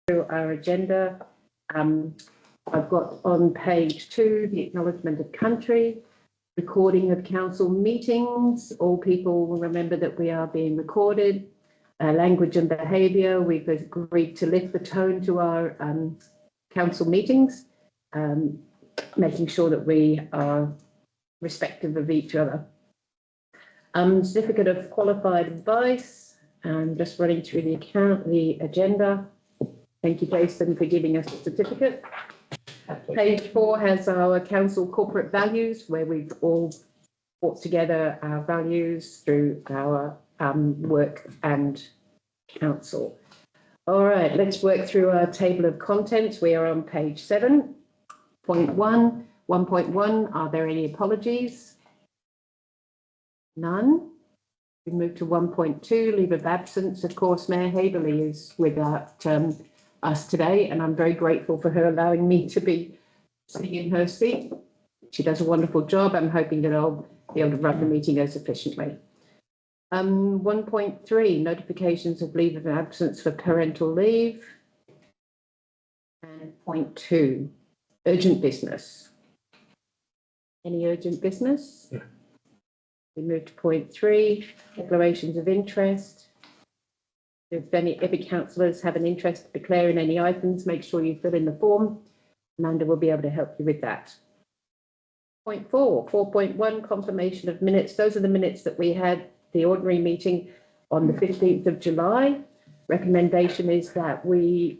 through our agenda. I've got on page 2 the acknowledgement of country, recording of council meetings. All people will remember that we are being recorded. Language and behaviour, we've agreed to lift the tone to our council meetings, making sure that we are respectful of each other. Certificate of qualified advice. Just running through the agenda. Thank you, Jason, for giving us the certificate. Page 4 has our council corporate values, where we've all brought together our values through our work and council. All right, let's work through our table of contents. We are on page 7.1. 1.1, are there any apologies? None. We move to 1.2, leave of absence. Of course, Mayor Haberley is without us today, and I'm very grateful for her allowing me to be sitting in her seat. She does a wonderful job. I'm hoping that I'll be able to run the meeting as efficiently. 1.3, notifications of leave of absence for parental leave. And 0.2, urgent business. Any urgent business? Yeah. We move to 0.3, declarations of interest. If any councillors have an interest to declare in any items, make sure you fill in the form. Amanda will be able to help you with that. 0.4, 4.1, confirmation of minutes. Those are the minutes that we had the ordinary meeting on the 15th of July. Recommendation is that we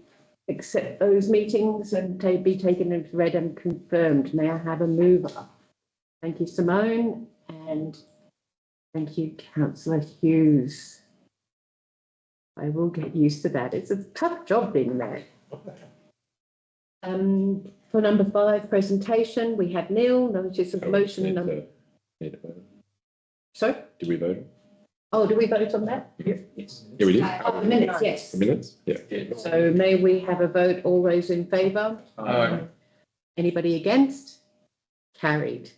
accept those meetings and be taken as read and confirmed. May I have a mover? Thank you, Simone, and thank you, Councillor Hughes. I will get used to that. It's a tough job being there. For number 5, presentation, we had nil, notice of motion. Need to vote. Sorry? Did we vote? Oh, do we vote on that? Yeah. Yes. Yeah, we did. Oh, the minutes, yes. The minutes? Yeah. So may we have a vote? All those in favour? Aye. Anybody against? Carried.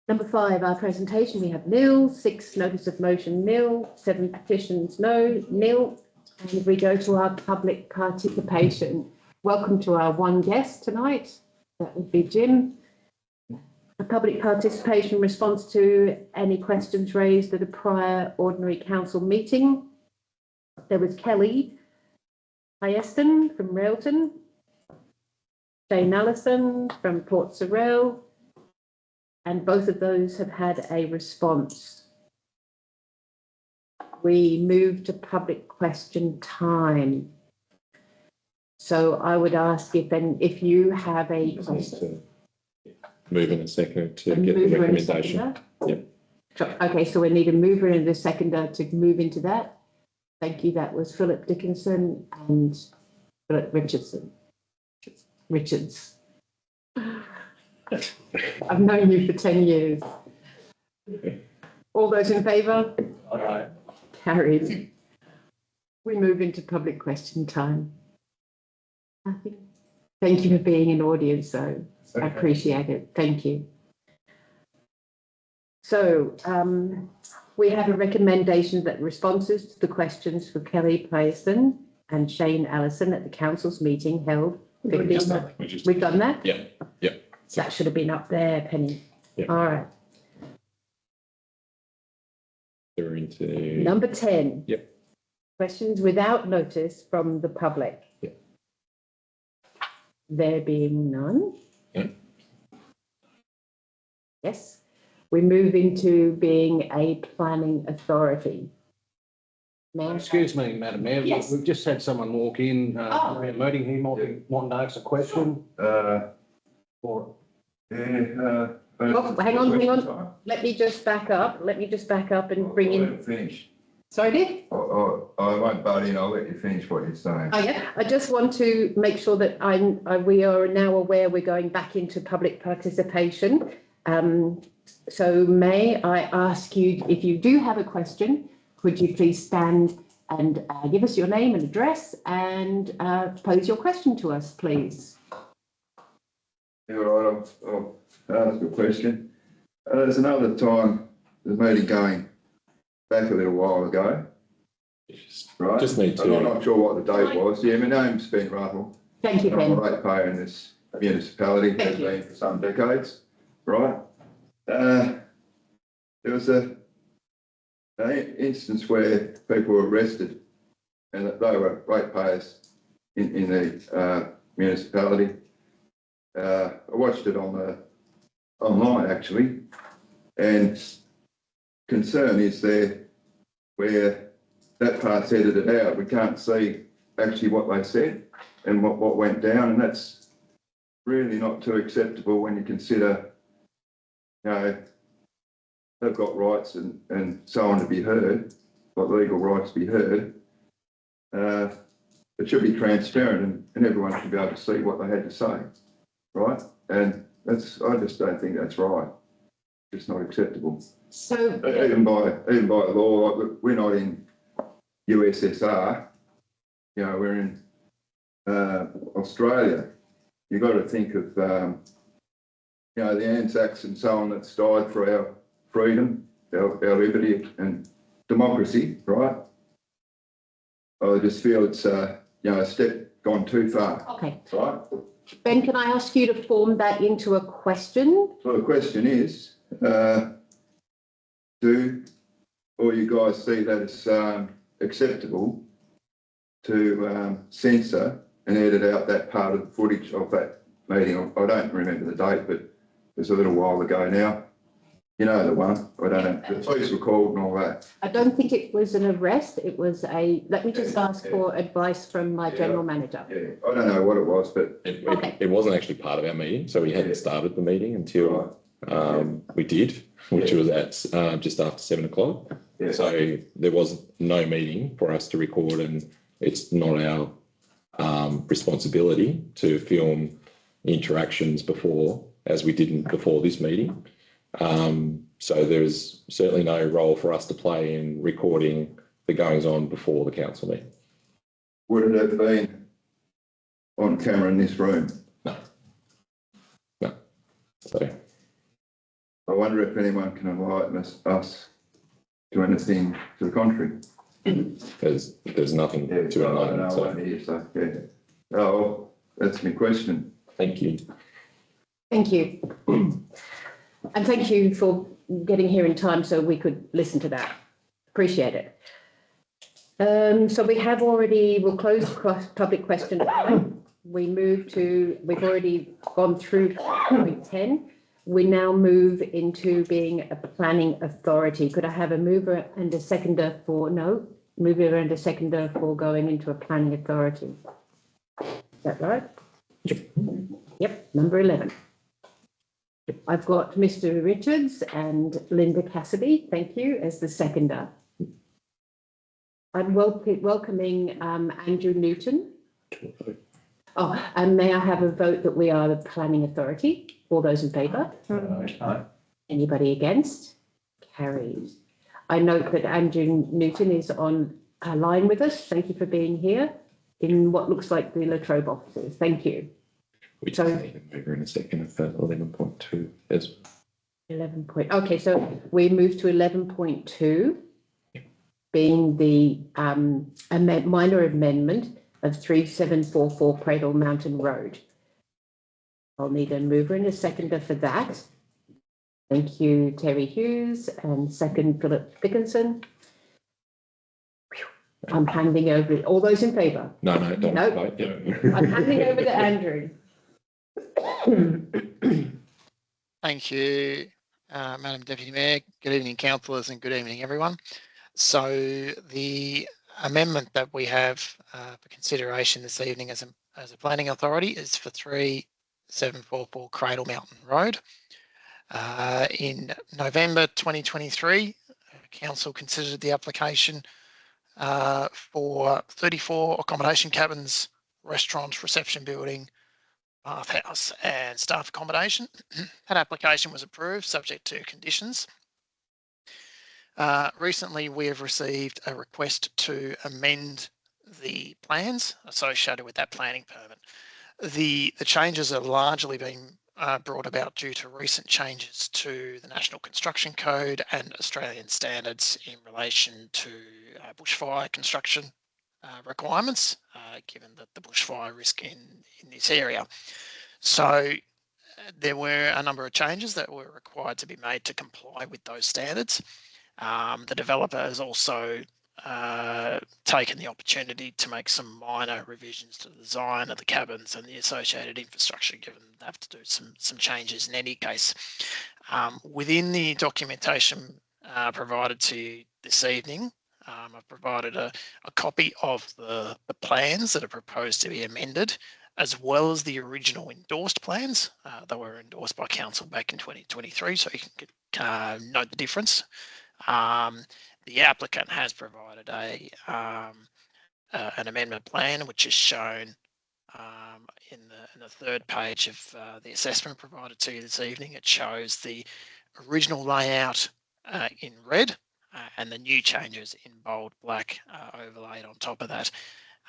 Number 5, our presentation, we have nil. 6, notice of motion, nil. 7, petitions, nil. And we go to our public participation. Welcome to our one guest tonight. That would be Jim. A public participation response to any questions raised at a prior ordinary council meeting. There was Kelly Hyeston from Railton, Jane Allison from Port Sorrel, and both of those have had a response. We move to public question time. So I would ask if you have a question. Move in a second to get the recommendation. Yep. Okay, so we need a mover and a seconder to move into that. Thank you. That was Philip Dickinson and Philip Richards. I've known you for 10 years. All those in favour? Aye. Carried. We move into public question time. Thank you for being an audience, though. I appreciate it. Thank you. So we have a recommendation that responses to the questions for Kelly Payson and Shane Allison at the council's meeting held. We've done that? Yeah. Yeah. That should have been up there, Penny. Yeah. All right. We're into number 10. Yep. Questions without notice from the public. Yep. There being none. Yeah. Yes. We move into being a planning authority. Excuse me, Madam Mayor. Yes. We've just had someone walk in. We're meeting. He might want to ask a question. Oh, hang on. Let me just back up. And bring in. Finish. Sorry, Dick? I won't butt in. I'll let you finish what you're saying. Oh, yeah. I just want to make sure that we are now aware we're going back into public participation. So may I ask you, if you do have a question, could you please stand and give us your name and address and pose your question to us, please? Yeah, all right. I'll ask a question. There's another time, the meeting going back a little while ago, right? Just need And I'm to, not sure what the date was. Yeah, my name's Ben Russell. Thank you, I'm a Ben. ratepayer in this municipality, Thank has you. been for some decades, right? There was an instance where people were arrested and that they were ratepayers in the municipality. I watched it on online actually, and concern is there where that part's edited out. We can't see actually what they said and what went down, and that's really not too acceptable when you consider, you know, they've got rights and so on to be heard, got legal rights to be heard. It should be transparent and everyone should be able to see what they had to say, right? And I just don't think that's right. It's not acceptable. So, Even by law, like we're not in USSR, you know, we're in Australia. You've got to think of, you know, the Anzacs and so on that's died for our freedom, our liberty and democracy, right? I just feel it's, you know, a step gone too far. okay. Right? Ben, can I ask you to form that into a question? So the question is, do all you guys see that it's acceptable to censor and edit out that part of the footage of that meeting? I don't remember the date, but it was a little while ago now. You know the one. I don't know. The police were called and all that. I don't think it was an arrest. It was let me just ask for advice from my general manager. Yeah, I don't know what it was, but it wasn't actually part of our meeting, so we hadn't started the meeting until we did, which was at just after 7 o'clock. Yeah. So there was no meeting for us to record, and it's not our responsibility to film interactions before, as we didn't before this meeting. So there's certainly no role for us to play in recording the goings on before the council meeting. would it have been on camera in this room? No. So I wonder if anyone can enlighten us to anything to the contrary. there's nothing Yeah, to I enlighten. know, So I hear, so yeah. Oh, that's my question. thank you. Thank you. And thank you for getting here in time so we could listen to that. Appreciate it. So we'll close public question time. We've already gone through point 10. We now move into being a planning authority. Could I have a mover and a seconder for going into a planning authority? Is that right? Yep, number 11. I've got Mr. Richards and Linda Cassidy, thank you, as the seconder. I'm welcoming Andrew Newton. Oh, and may I have a vote that we are the planning authority? All those in favour? Anybody against? Carried. I note that Andrew Newton is on a line with us. Thank you for being here in what looks like the Latrobe offices. Thank you. We just need to move in a second for 11.2 as 11 point. Okay, so we move to 11.2, being the minor amendment of 3744 Cradle Mountain Road. I'll need a mover and a seconder for that. Thank you, Terry Hughes, and second, Philip Dickinson. I'm handing over. All those in favour? no, don't Nope. vote. Yeah. I'm handing over to Andrew. Thank you, Madam Deputy Mayor. Good evening, councillors, and good evening, everyone. So the amendment that we have for consideration this evening as a planning authority is for 3744 Cradle Mountain Road. In November 2023, council considered the application for 34 accommodation cabins, restaurant, reception building, bathhouse and staff accommodation. That application was approved subject to conditions. Recently, we have received a request to amend the plans associated with that planning permit. The changes are largely been brought about due to recent changes to the National Construction Code and Australian standards in relation to bushfire construction requirements, given the bushfire risk in this area. So there were a number of changes that were required to be made to comply with those standards. The developer has also taken the opportunity to make some minor revisions to the design of the cabins and the associated infrastructure, given they have to do some changes in any case. Within the documentation provided to you this evening, I've provided a copy of the plans that are proposed to be amended, as well as the original endorsed plans that were endorsed by council back in 2023, so you can note the difference. The applicant has provided an amendment plan, which is shown in the third page of the assessment provided to you this evening. It shows the original layout in red and the new changes in bold black overlaid on top of that.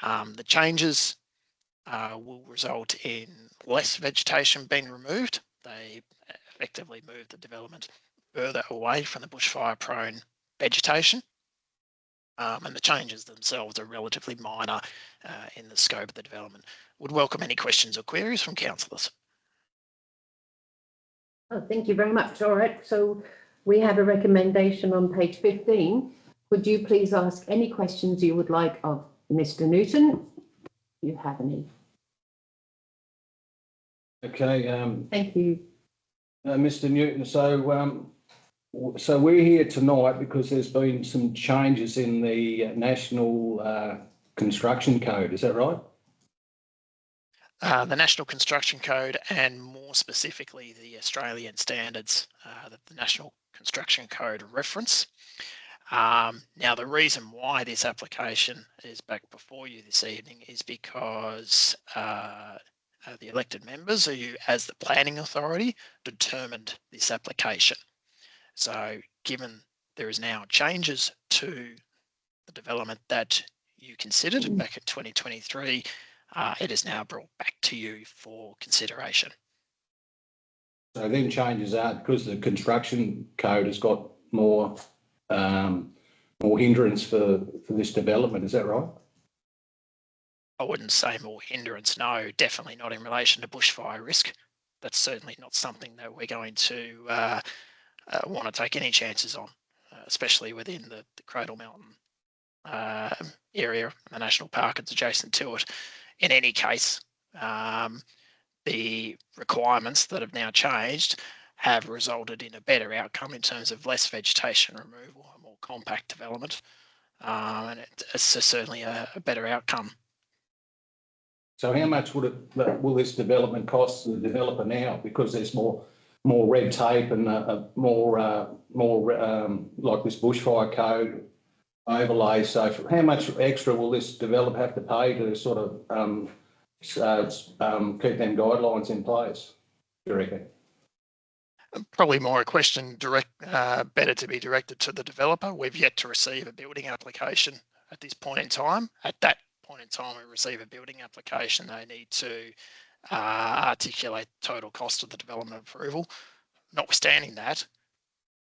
The changes will result in less vegetation being removed. They effectively move the development further away from the bushfire prone vegetation. And the changes themselves are relatively minor in the scope of the development. Would welcome any questions or queries from councillors. Oh, thank you very much. All right, so we have a recommendation on page 15. Would you please ask any questions you would like of Mr. Newton? Do you have any? Okay. Thank you. Mr. Newton, so we're here tonight because there's been some changes in the National Construction Code, is that right? The National Construction Code, and more specifically the Australian standards that the National Construction Code reference. Now, the reason why this application is back before you this evening is because the elected members, who, as the planning authority, determined this application. So given there is now changes to the development that you considered back in 2023, it is now brought back to you for consideration. So then changes are because the construction code has got more hindrance for this development, is that right? I wouldn't say more hindrance, no, definitely not in relation to bushfire risk. That's certainly not something that we're going to want to take any chances on, especially within the Cradle Mountain area, the national park that's adjacent to it. In any case, the requirements that have now changed have resulted in a better outcome in terms of less vegetation removal, a more compact development, and it's certainly a better outcome. So how much will this development cost the developer now? Because there's more red tape and more like this bushfire code overlay. So how much extra will this developer have to pay to sort of keep them guidelines in place, do you reckon? Probably more a question better to be directed to the developer. We've yet to receive a building application at this point in time. At that point in time, we receive a building application, they need to articulate the total cost of the development approval. Notwithstanding that,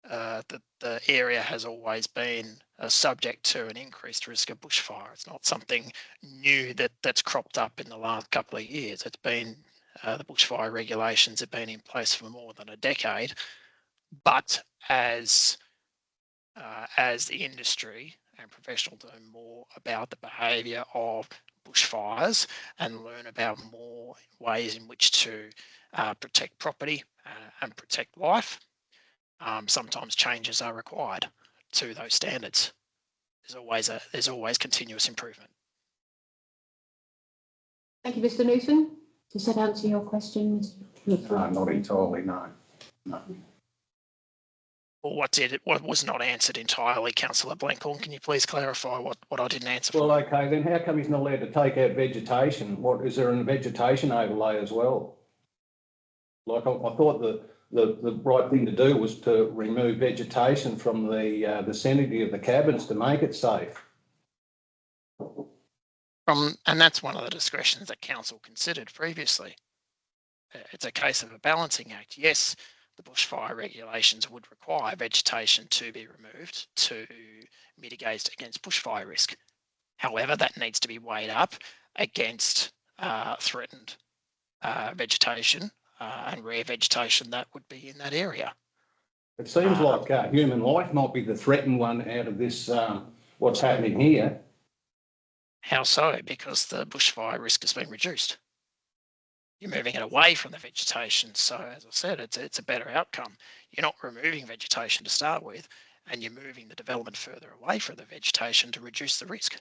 the area has always been subject to an increased risk of bushfire. It's not something new that's cropped up in the last couple of years. It's been the bushfire regulations have been in place for more than a decade, but as the industry and professionals learn more about the behaviour of bushfires and learn about more ways in which to protect property and protect life, sometimes changes are required to those standards. There's always continuous improvement. Thank you, Mr. Newton. Does that answer your question, Mr. No, not entirely, no. Well, what was not answered entirely, Councillor Blankhorn? Can you please clarify what I didn't answer for? Well, okay, then how come he's not allowed to take out vegetation? What is there a vegetation overlay as well? Like I thought the right thing to do was to remove vegetation from the vicinity of the cabins to make it safe. And that's one of the discretions that council considered previously. it's a case of a balancing act. Yes, the bushfire regulations would require vegetation to be removed to mitigate against bushfire risk. However, that needs to be weighed up against threatened vegetation and rare vegetation that would be in that area. It seems like human life might be the threatened one out of this, what's happening here. How so? Because the bushfire risk has been reduced. You're moving it away from the vegetation. So as I said, it's a better outcome. You're not removing vegetation to start with, and you're moving the development further away from the vegetation to reduce the risk.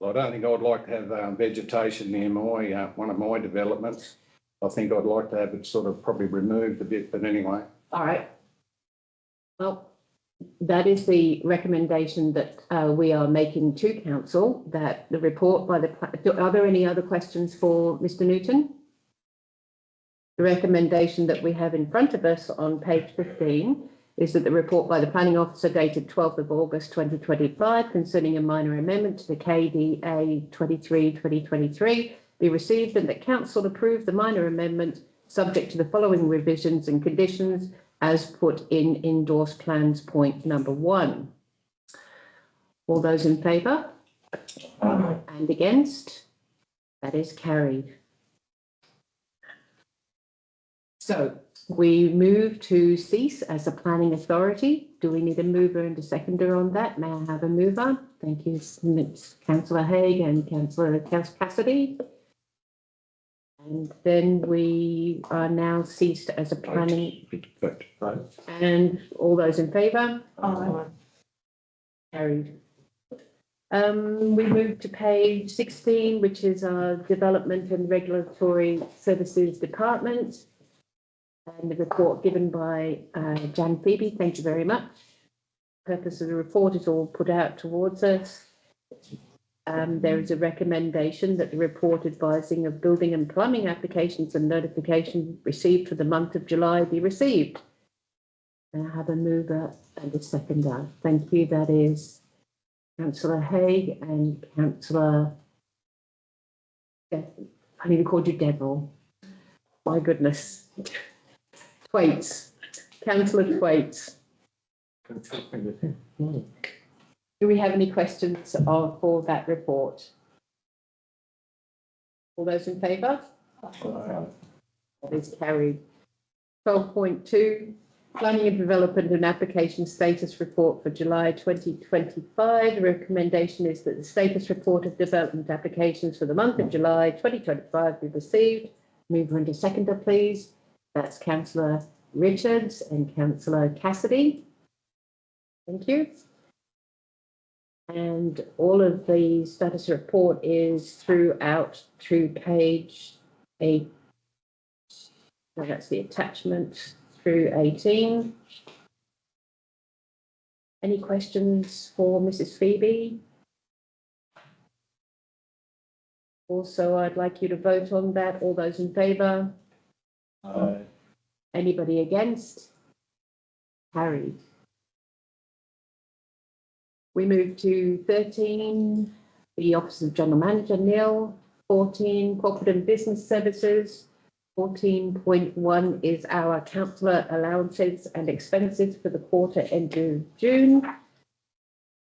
Well, I don't think I'd like to have vegetation near my one of my developments. I think I'd like to have it sort of probably removed a bit, but anyway. All right. Well, that is the recommendation that we are making to council, that the report by the, are there any other questions for Mr. Newton? The recommendation that we have in front of us on page 15 is that the report by the planning officer dated 12th of August 2025 concerning a minor amendment to the KDA 23/2023 be received, and that council approve the minor amendment subject to the following revisions and conditions as put in endorsed plans point number 1. All those in favour? And against? That is carried. So we move to cease as a planning authority. Do we need a mover and a seconder on that? May I have a mover? Thank you, Councillor Haig and Councillor Cassidy. And then we are now ceased as a planning. Vote. And all those in favour? Aye. Carried. We move to page 16, which is our Development and Regulatory Services Department. And the report given by Jan Phoebe. Thank you very much. The purpose of the report is all put out towards us. There is a recommendation that the report advising of building and plumbing applications and notification received for the month of July be received. And I have a mover and a seconder. Thank you. That is Councillor Haig and Councillor, I even called you Devil. My goodness. Thwaites. Councillor Thwaites. Do we have any questions for that report? All those in favour? That is carried. 12.2, Planning and Development and Application Status Report for July 2025. The recommendation is that the status report of development applications for the month of July 2025 be received. Mover and a seconder, please. That's Councillor Richards and Councillor Cassidy. Thank you. And all of the status report is throughout to page 8. So that's the attachment through 18. Any questions for Mrs. Phoebe? Also, I'd like you to vote on that. All those in favour? Aye. Anybody against? Carried. We move to 13, the Office of General Manager, nil. 14, Corporate and Business Services. 14.1 is our councillor allowances and expenses for the quarter ending June.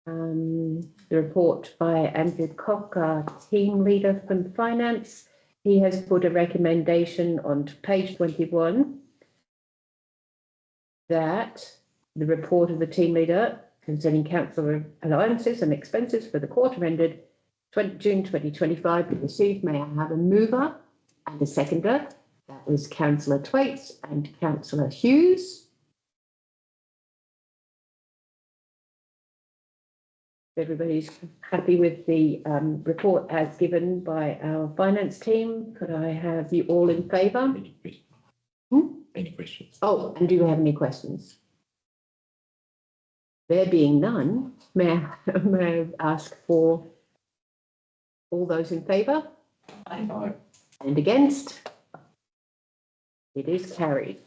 The report by Andrew Cock, our team leader from finance. He has put a recommendation on page 21 that the report of the team leader concerning council allowances and expenses for the quarter ended June 2025 be received. May I have a mover and a seconder? That was Councillor Thwaites and Councillor Hughes. Everybody's happy with the report as given by our finance team. Could I have you all in favour? Any questions? Oh, and do you have any questions? There being none, may I ask for all those in favour? Aye. And against? It is carried.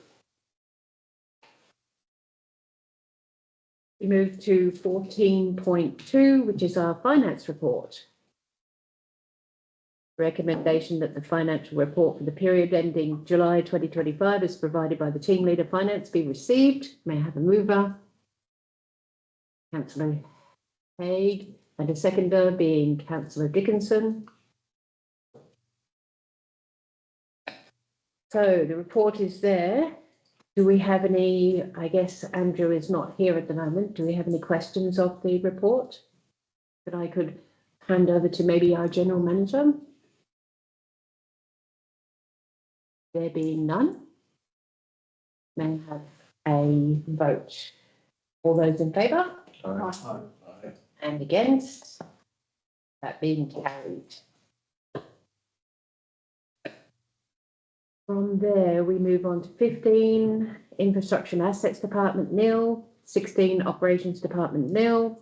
We move to 14.2, which is our finance report. Recommendation that the financial report for the period ending July 2025 as provided by the team leader finance be received. May I have a mover? Councillor Haig, and a seconder being Councillor Dickinson. So the report is there. Do we have any, I guess Andrew is not here at the moment. Do we have any questions of the report that I could hand over to maybe our general manager? There being none, may I have a vote? All those in favour? Aye. And against? That being carried. From there, we move on to 15, Infrastructure and Assets Department nil, 16, Operations Department nil,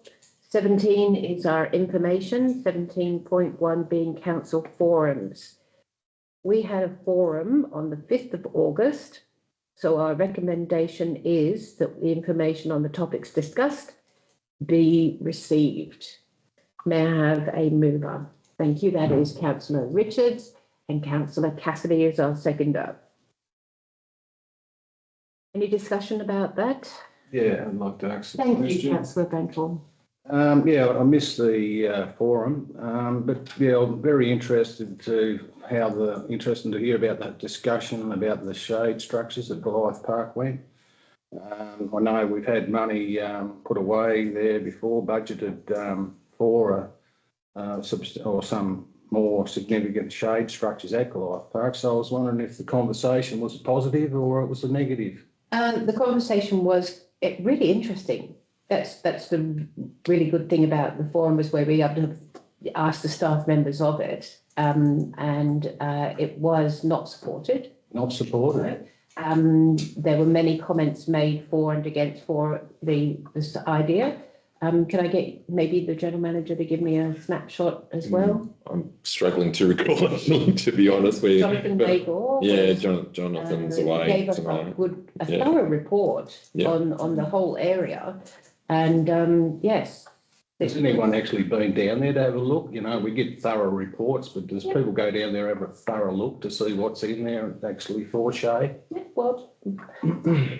17 is our information, 17.1 being council forums. We had a forum on the 5th of August, so our recommendation is that the information on the topics discussed be received. May I have a mover? Thank you. That is Councillor Richards, and Councillor Cassidy is our seconder. Any discussion about that? Yeah, I'd like to ask a Thank you, question. Councillor Bentham. Yeah, I missed the forum, but yeah, I'm very interested to interesting to hear about that discussion about the shade structures at Goliath Park went. I know we've had money put away there before, budgeted for some more significant shade structures at Goliath Park. So I was wondering if the conversation was positive or it was a negative. The conversation was really interesting. That's the really good thing about the forum, was where we had to ask the staff members of it, and it was not supported. Not supported. There were many comments made for and against for this idea. Can I get maybe the general manager to give me a snapshot as well? I'm struggling to recall, to be honest. Jonathan Magor. Yeah, Jonathan's away. Gave us a thorough report on the whole area. And yes. Has anyone actually been down there to have a look? You know, we get thorough reports, but does people go down there and have a thorough look to see what's in there actually for shade? Yeah, well,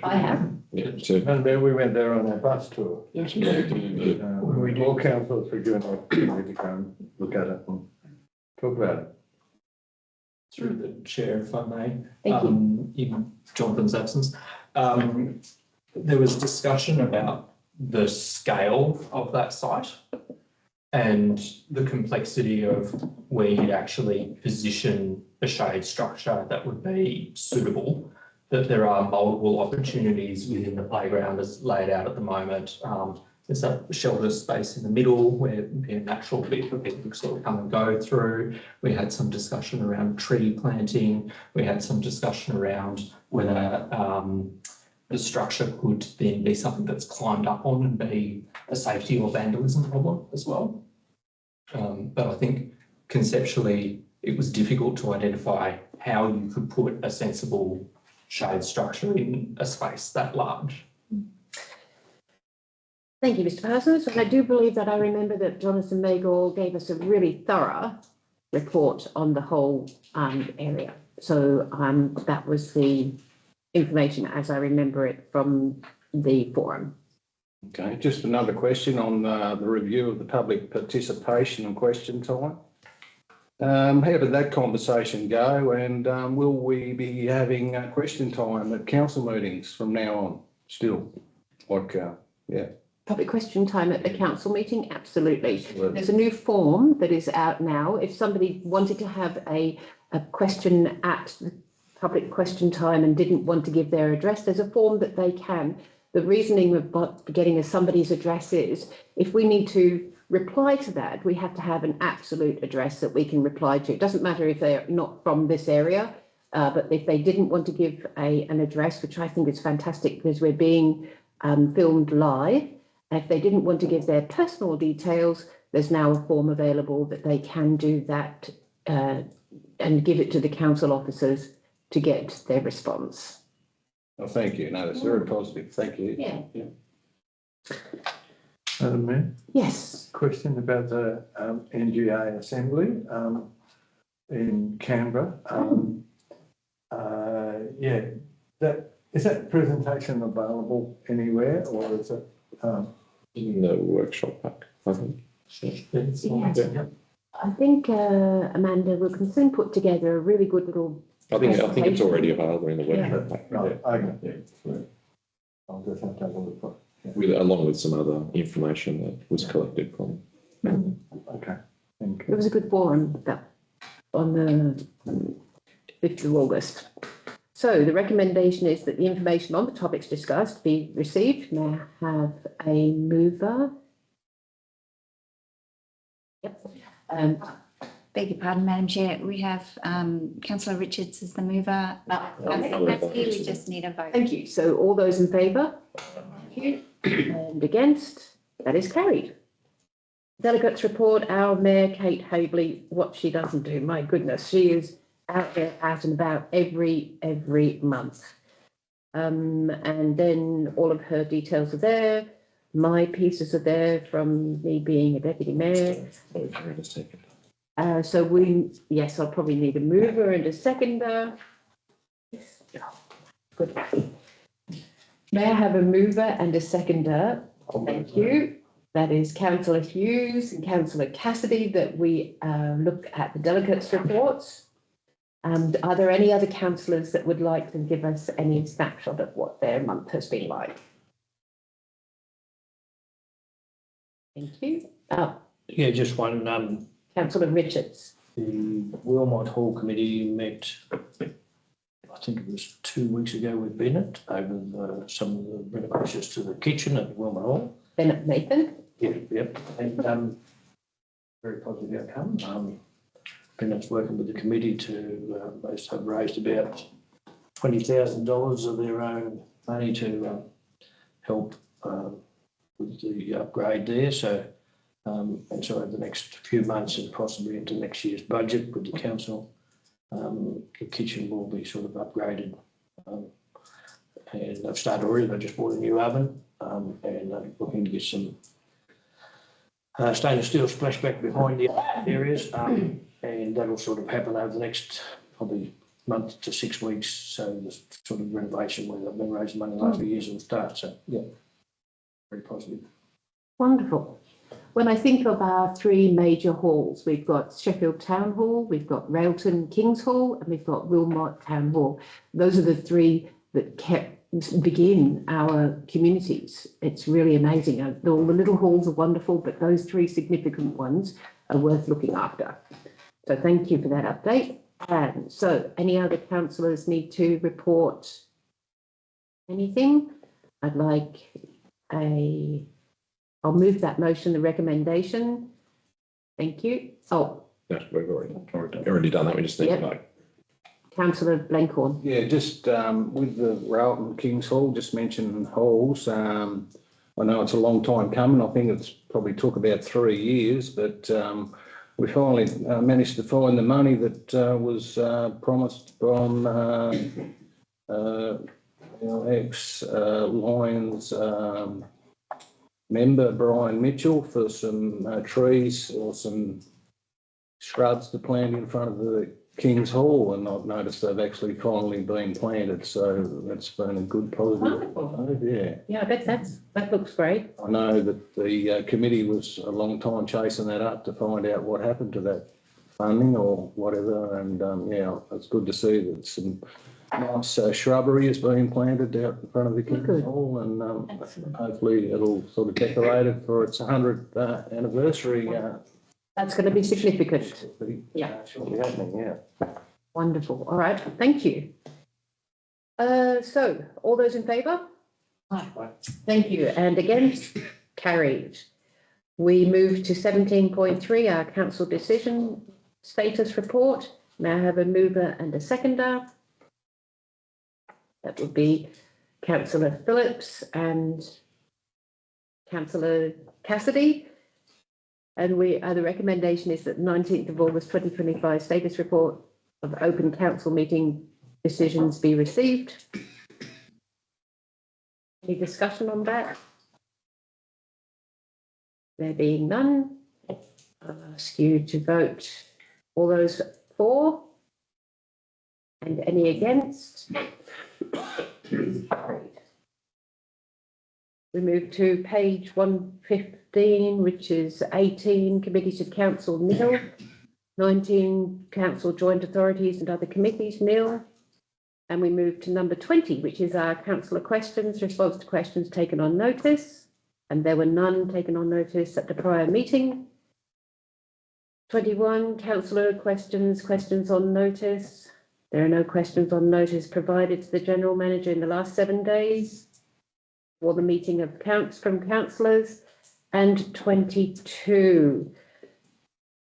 I have. Yeah, And then we went there on a bus tour. yes, we do. All councils were given an opportunity to go and look at it and talk about it. Through the chair, if I may, Thank you. in Jonathan's absence, there was discussion about the scale of that site and the complexity of where you'd actually position a shade structure that would be suitable. That there are multiple opportunities within the playground as laid out at the moment. There's a shelter space in the middle where it'd be a natural bit for people to sort of come and go through. We had some discussion around tree planting. We had some discussion around whether the structure could then be something that's climbed up on and be a safety or vandalism problem as well. But I think conceptually it was difficult to identify how you could put a sensible shade structure in a space that large. Thank you, Mr. Parsons. And I do believe that I remember that Jonathan Magor gave us a really thorough report on the whole area. So that was the information as I remember it from the forum. Okay, just another question on the review of the public participation and question time. How did that conversation go, and will we be having question time at council meetings from now on still? Like, yeah. Public question time at the council meeting? Absolutely. There's a new form that is out now. If somebody wanted to have a question at the public question time and didn't want to give their address, there's a form that they can. The reasoning about getting somebody's address is if we need to reply to that, we have to have an absolute address that we can reply to. It doesn't matter if they're not from this area, but if they didn't want to give an address, which I think is fantastic because we're being filmed live, if they didn't want to give their personal details, there's now a form available that they can do that and give it to the council officers to get their response. Oh, thank you. No, that's very positive. Thank you. Yeah. Madam Mayor, Yes. question about the NGA assembly. in Canberra. Yeah, is that presentation available anywhere, or is it? In the workshop pack, I think. Yeah. I think Amanda Wilkinson put together a really good little. I think it's already available in the workshop pack. Right, Yeah. okay. Yeah. I'll just have to have a look for it. With, along with some other information that was collected from. Okay, thank It you. was a good forum that on the 5th of August. So the recommendation is that the information on the topics discussed be received. May I have a mover? Yep. Beg your pardon, Madam Chair. We have Councillor Richards as the mover. Okay. We just need a vote. Thank you. So all those in favour? Thank you. And against? That is carried. Delegates report, our Mayor Kate Habley, what she doesn't do. My goodness, she is out there, out and about every month. And then all of her details are there. My pieces are there from me being a deputy mayor. So yes, I'll probably need a mover and a seconder. Good. May I have a mover and a seconder? Thank you. That is Councillor Hughes and Councillor Cassidy, that we look at the delegates' reports. And are there any other councillors that would like to give us any snapshot of what their month has been like? Thank you. Yeah, just one. Councillor Richards. The Wilmot Hall Committee met, I think it was 2 weeks ago with Bennett over some of the renovations to the kitchen at Wilmot Hall. Bennett Nathan. Yep. And very positive outcome. Bennett's working with the committee to most have raised about $20,000 of their own money to help with the upgrade there. So, and so over the next few months and possibly into next year's budget with the council, the kitchen will be sort of upgraded. And I've started already. I just bought a new oven and I'm looking to get some stainless steel splashback behind the areas, and that'll sort of happen over the next probably month to 6 weeks. So the sort of renovation where they've been raising money the last few years will start. So yeah, very positive. Wonderful. When I think of our three major halls, we've got Sheffield Town Hall, we've got Railton Kings Hall, and we've got Wilmot Town Hall. Those are the three that begin our communities. It's really amazing. All the little halls are wonderful, but those three significant ones are worth looking after. So thank you for that update. And so any other councillors need to report anything? I'd like I'll move that motion, the recommendation. Thank you. Oh. Yes, we've already done that. We just need to vote. Councillor Blankhorn. Yeah, just with the Railton Kings Hall, just mention halls. I know it's a long time coming. I think it's probably took about 3 years, but we finally managed to find the money that was promised from ex-Lions member Brian Mitchell for some trees or some shrubs to plant in front of the King's Hall, and I've noticed they've actually finally been planted, so that's been a good positive. Wonderful. Yeah. Yeah, I bet that looks great. I know that the committee was a long time chasing that up to find out what happened to that funding or whatever, and yeah, it's good to see that some nice shrubbery is being planted out in front of the King's Hall, and hopefully it'll sort of decorate it for its 100th anniversary. That's going to be significant. Yeah. Should be happening, yeah. Wonderful. All right. Thank you. So all those in favour? Thank you. And against? Carried. We move to 17.3, our council decision status report. May I have a mover and a seconder? That would be Councillor Phillips and Councillor Cassidy. And the recommendation is that 19th of August 2025 status report of open council meeting decisions be received. Any discussion on that? There being none, I'll ask you to vote. All those for? And any against? We move to page 115, which is 18 committees of council nil, 19 council joint authorities and other committees nil. And we move to number 20, which is our councillor questions, response to questions taken on notice. And there were none taken on notice at the prior meeting. 21, councillor questions, questions on notice. There are no questions on notice provided to the General Manager in the last 7 days for the meeting of from councillors. And 22,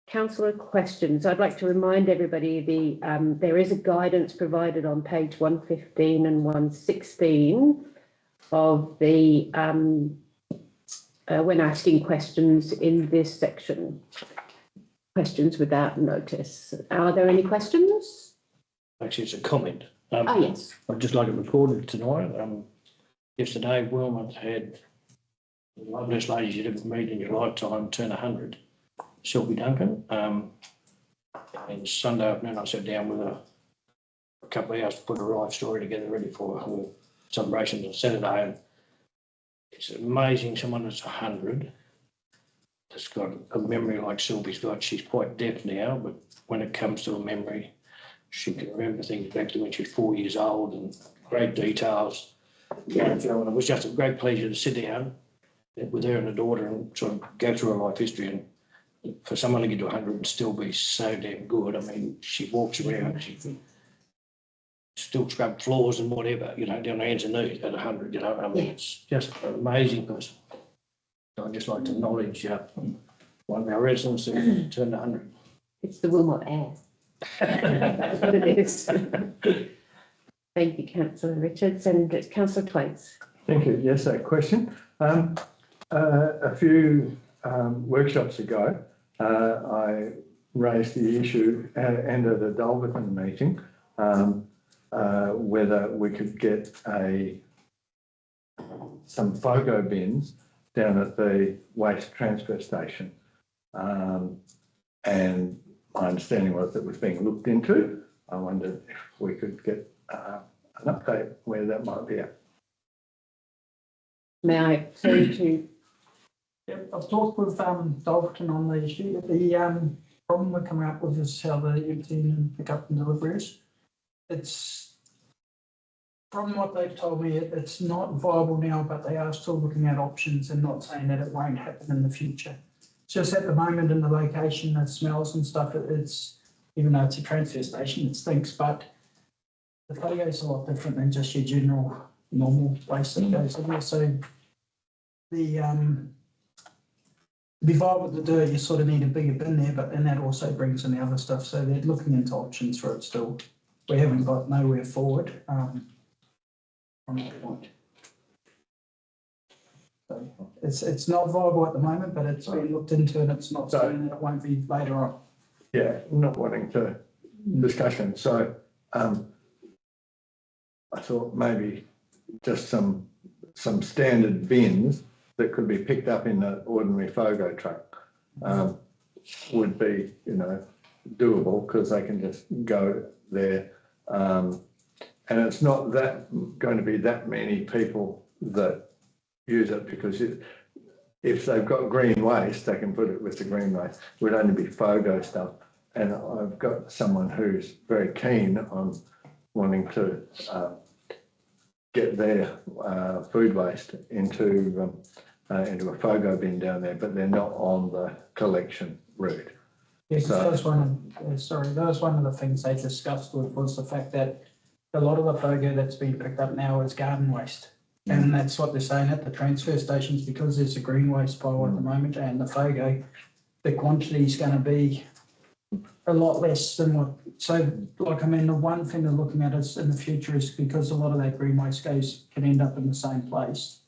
councillor questions. I'd like to remind everybody there is a guidance provided on page 115 and 116 of the when asking questions in this section. Questions without notice. Are there any questions? Actually, it's a comment. Yes. I'd just like it recorded tonight. Yesterday, Wilmot had the loveliest lady you'd ever meet in your lifetime turn 100, Sylvie Duncan. And Sunday afternoon, I sat down with her for a couple of hours to put a life story together ready for her celebration on Saturday. And it's amazing someone that's 100 that's got a memory like Sylvie's got. She's quite deaf now, but when it comes to a memory, she can remember things back to when she was 4 years old and great details. And it was just a great pleasure to sit down with her and her daughter and sort of go through her life history. And for someone to get to 100 and still be so damn good, I mean, she walks around, she still scrub floors and whatever, you know, down her hands and knees at 100, you know. I mean, it's just an amazing person. So I'd just like to acknowledge one of our residents who turned 100. It's the Wilmot air. That's what it is. Thank you, Councillor Richards, and Councillor Twaits. Thank you. Yes, a question. A few workshops ago, I raised the issue and at a Dalberton meeting whether we could get some FOGO bins down at the waste transfer station. And my understanding was that it was being looked into. I wondered if we could get an update where that might be at. May I turn to? Yep, I've talked with Dalberton on the issue. The problem we're coming up with is how the emptying and pick up and deliveries. It's, from what they've told me, it's not viable now, but they are still looking at options and not saying that it won't happen in the future. Just at the moment in the location, the smells and stuff, it's, even though it's a transfer station, it stinks, but the FOGO is a lot different than just your general normal waste that goes in there. So the to be viable to do it, you sort of need a bigger bin there, but then that also brings in the other stuff. So they're looking into options for it still. We haven't got nowhere forward from that point. So it's not viable at the moment, but it's been looked into and it's not saying that it won't be later on. Yeah, not wanting to discussion. So I thought maybe just some standard bins that could be picked up in an ordinary FOGO truck would be, you know, doable because they can just go there. And it's not going to be that many people that use it because if they've got green waste, they can put it with the green waste. It would only be FOGO stuff. And I've got someone who's very keen on wanting to get their food waste into a FOGO bin down there, but they're not on the collection route. Yeah, so, that was one of the things they discussed was the fact that a lot of the FOGO that's been picked up now is garden waste. And that's what they're saying at the transfer stations, because there's a green waste pile at the moment and the FOGO, the quantity is going to be a lot less than what. So, like, I mean, the one thing they're looking at is in the future is because a lot of that green waste can end up in the same place.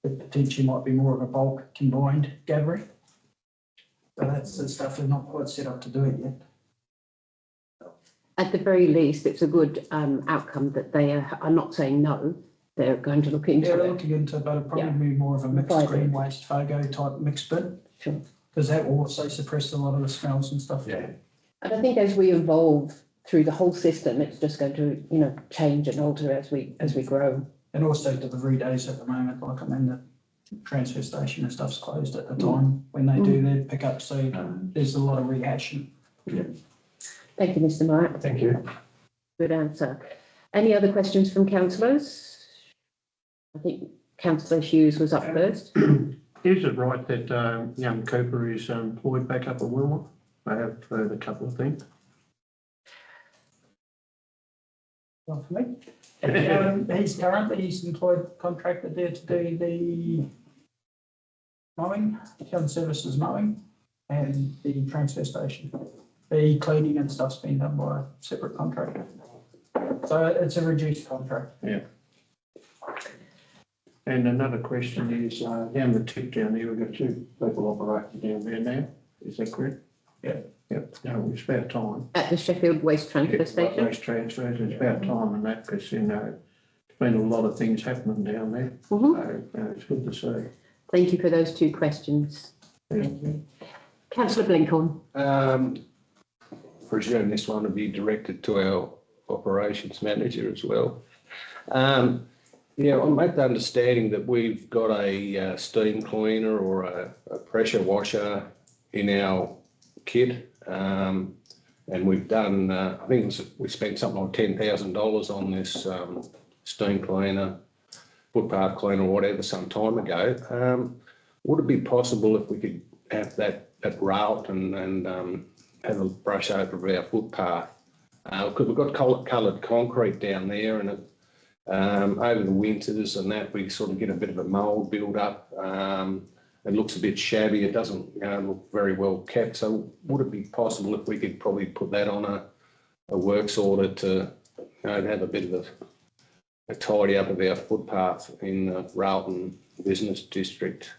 It potentially might be more of a bulk combined gathering. So that's the stuff they're not quite set up to do it yet. At the very least, it's a good outcome that they are not saying no. They're going to look into it. They're looking into it, but it'll probably be more of a mixed green waste FOGO type mixed bin. Sure. Because that will also suppress a lot of the smells and stuff. Yeah. And I think as we evolve through the whole system, it's just going to, you know, change and alter as we grow. And also delivery days at the moment, like I'm in the transfer station and stuff's closed at the time when they do their pickup, so there's a lot of rehashing. Thank you, Mr. Mark. Thank you. Good answer. Any other questions from councillors? I think councillor Hughes was up first. Is it right that young Cooper is employed back up at Wilmot? I have heard a couple of things. Not for me. He's employed contractor there to do the mowing, town services mowing, and the transfer station. The cleaning and stuff's been done by a separate contractor. So it's a reduced contract. Yeah. And another question is, down the tip down there, we've got 2 people operating down there now. Is that correct? Yeah. Yep. No, it's about time. At the Sheffield Waste Transfer Station. Waste transfers, it's about time and that, because, you know, there's been a lot of things happening down there. Mhm. So, it's good to see. Thank you for those 2 questions. Yeah. Thank you. Councillor Blinkhorn. Presume this one will be directed to our operations manager as well. Yeah, I'm at the understanding that we've got a steam cleaner or a pressure washer in our kit. And we've done, I think we spent something like $10,000 on this steam cleaner, footpath cleaner or whatever some time ago. Would it be possible if we could have that route and have a brush over our footpath? Because we've got coloured concrete down there, and over the winters and that, we sort of get a bit of a mould build up. It looks a bit shabby. It doesn't look very well kept. So would it be possible if we could probably put that on a works order to have a bit of a tidy up of our footpath in the Railton Business District?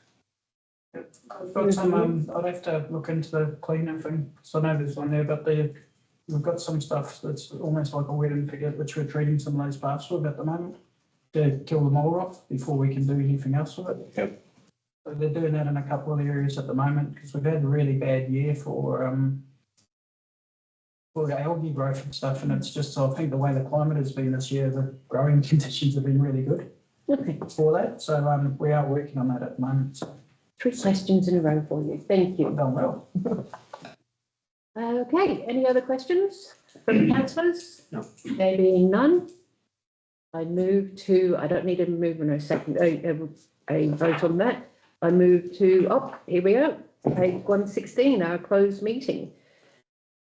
I've got some, I'd have to look into the cleaner thing, so I know there's one there, but we've got some stuff that's almost like a wet and forget, which we're treating some of those parts with at the moment to kill the mold off before we can do anything else with it. Yep. So they're doing that in a couple of areas at the moment because we've had a really bad year for algae growth and stuff, and it's just, I think the way the climate has been this year, the growing conditions have been really good for that. So we are working on that at the moment. So 3 questions in a row for you. Thank you. I've done well. Okay, any other questions from councillors? No. There being none, I move to, I don't need a movement or a second, a vote on that. I move to, here we go, page 116, our closed meeting.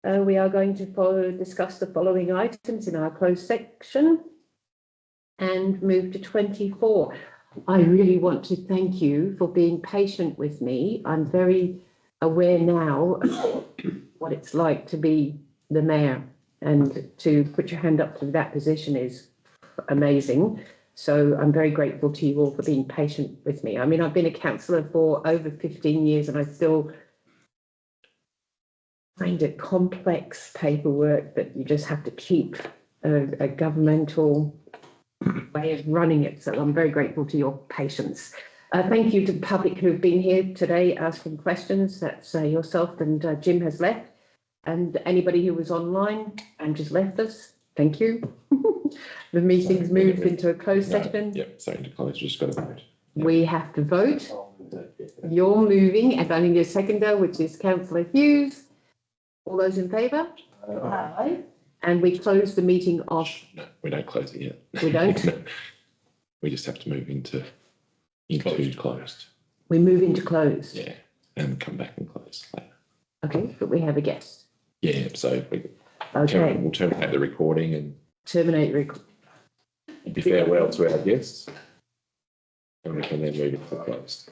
We are going to discuss the following items in our closed section and move to 24. I really want to thank you for being patient with me. I'm very aware now of what it's like to be the mayor, and to put your hand up to that position is amazing. So I'm very grateful to you all for being patient with me. I mean, I've been a councillor for over 15 years and I still find it complex paperwork that you just have to keep a governmental way of running it. So I'm very grateful to your patience. Thank you to the public who have been here today asking questions. That's yourself, and Jim has left. And anybody who was online and just left us, thank you. The meeting's moved into a closed session. Yep, sorry to close, just got to vote. We have to vote. You're moving, and I need a seconder, which is councillor Hughes. All those in favour? Aye. And we close the meeting off. No, we don't close it yet. We don't? We just have to move into closed. We move into closed. Yeah, and come back and close later. Okay, but we have a guest. Yeah, so we'll terminate the recording and Terminate bid farewell to our guests. And we can then move into closed.